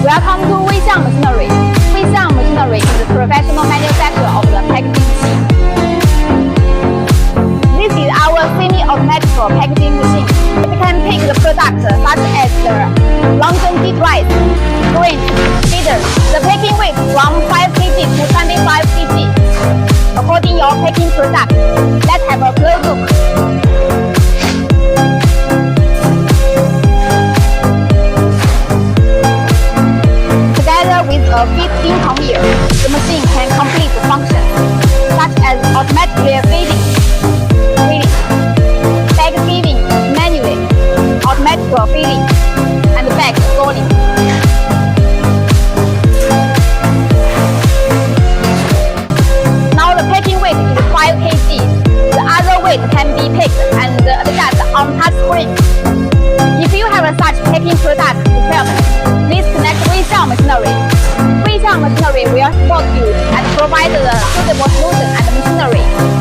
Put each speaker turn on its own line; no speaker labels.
Welcome to Weeshine Machinery. Weeshine Machinery is a professional manufacturer of the packaging machine. This is our semi-automatic packaging machine. It can pick the products such as the London rice, grain, feeder. The packing weight from 5 kg to 25 kg. According your packing product, let's have a close look. With a 15 conveyor, the machine can complete the functions such as automatically feeding, bag feeding manually, automatic feeding, and bag sorting. Now the packing weight is 5 kg. The other weight can be picked and adjusted on touch screen. If you have such packing product requirement, please connect Weeshine Machinery. Weeshine Machinery will support you and provide the suitable solution and machinery.